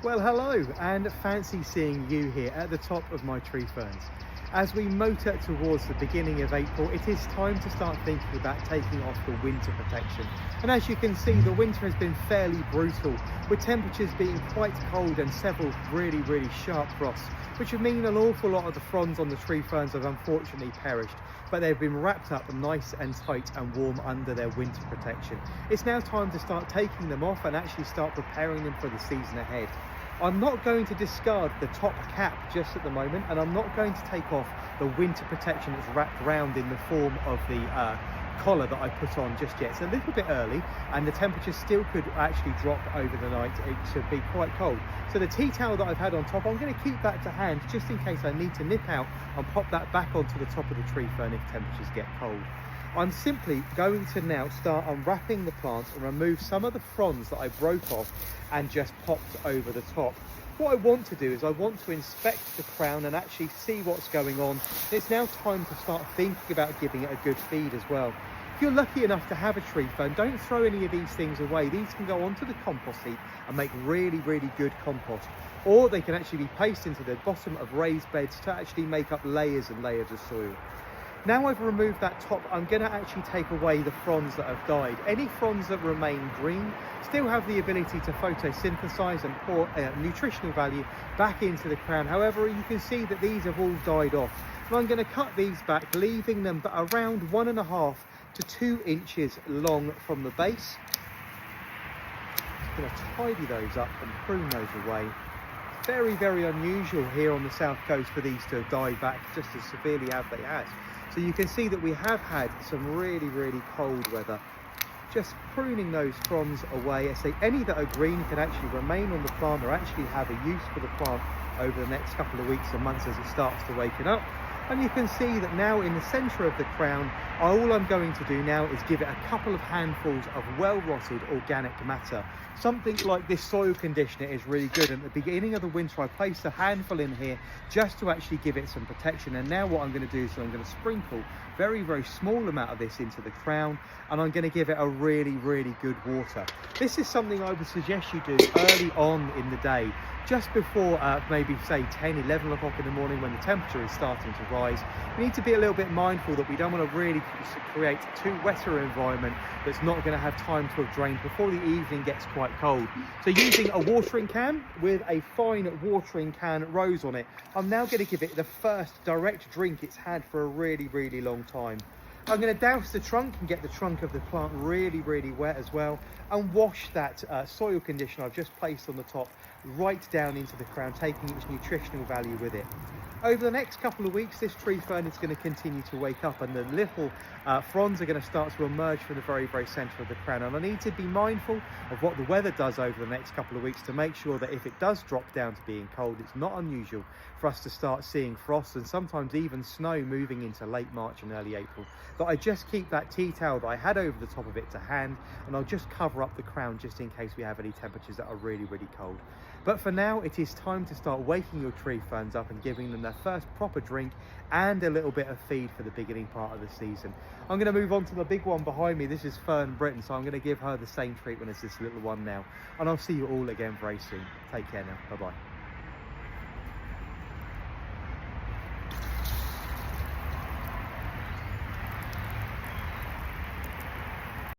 Well, hello, and fancy seeing you here at the top of my tree ferns. As we motor towards the beginning of April, it is time to start thinking about taking off the winter protection. And as you can see, the winter has been fairly brutal, with temperatures being quite cold and several really sharp frosts, which would mean an awful lot of the fronds on the tree ferns have unfortunately perished, but they've been wrapped up nice and tight and warm under their winter protection. It's now time to start taking them off and actually start preparing them for the season ahead. I'm not going to discard the top cap just at the moment, and I'm not going to take off the winter protection that's wrapped around in the form of the collar that I put on just yet. It's a little bit early and the temperature still could actually drop over the night. It should be quite cold. So the tea towel that I've had on top, I'm going to keep that to hand just in case I need to nip out and pop that back onto the top of the tree fern if temperatures get cold. I'm simply going to now start unwrapping the plant and remove some of the fronds that I broke off and just popped over the top. What I want to do is I want to inspect the crown and actually see what's going on. It's now time to start thinking about giving it a good feed as well. If you're lucky enough to have a tree fern, don't throw any of these things away. These can go onto the compost heap and make really good compost. Or they can actually be placed into the bottom of raised beds to actually make up layers and layers of soil. Now I've removed that top, I'm going to actually take away the fronds that have died. Any fronds that remain green still have the ability to photosynthesize and pour nutritional value back into the crown. However, you can see that these have all died off. And I'm going to cut these back, leaving them around 1.5 to 2 inches long from the base. Just going to tidy those up and prune those away. Very unusual here on the south coast for these to have died back just as severely as they have. So you can see that we have had some really cold weather. Just pruning those fronds away. I say any that are green can actually remain on the plant or actually have a use for the plant over the next couple of weeks and months as it starts to waken up. And you can see that now in the centre of the crown, all I'm going to do now is give it a couple of handfuls of well-rotted organic matter. Something like this soil conditioner is really good. And at the beginning of the winter, I placed a handful in here just to actually give it some protection. And now what I'm going to do is I'm going to sprinkle very small amount of this into the crown, and I'm going to give it a really good water. This is something I would suggest you do early on in the day, just before maybe say 10-11 o'clock in the morning when the temperature is starting to rise. We need to be a little bit mindful that we don't want to really create too wetter environment that's not going to have time to have drained before the evening gets quite cold. So using a watering can with a fine watering can rose on it, I'm now going to give it the first direct drink it's had for a really long time. I'm going to douse the trunk and get the trunk of the plant really wet as well, and wash that soil conditioner I've just placed on the top right down into the crown, taking its nutritional value with it. Over the next couple of weeks, this tree fern is going to continue to wake up, and the little fronds are going to start to emerge from the very centre of the crown. And I need to be mindful of what the weather does over the next couple of weeks to make sure that if it does drop down to being cold, it's not unusual for us to start seeing frost and sometimes even snow moving into late March and early April. That I just keep that tea towel that I had over the top of it to hand, and I'll just cover up the crown just in case we have any temperatures that are really cold. But for now, it is time to start waking your tree ferns up and giving them their first proper drink and a little bit of feed for the beginning part of the season. I'm going to move on to the big one behind me. This is Fern Britain, so I'm going to give her the same treatment as this little one now. And I'll see you all again very soon. Take care now. Bye-bye.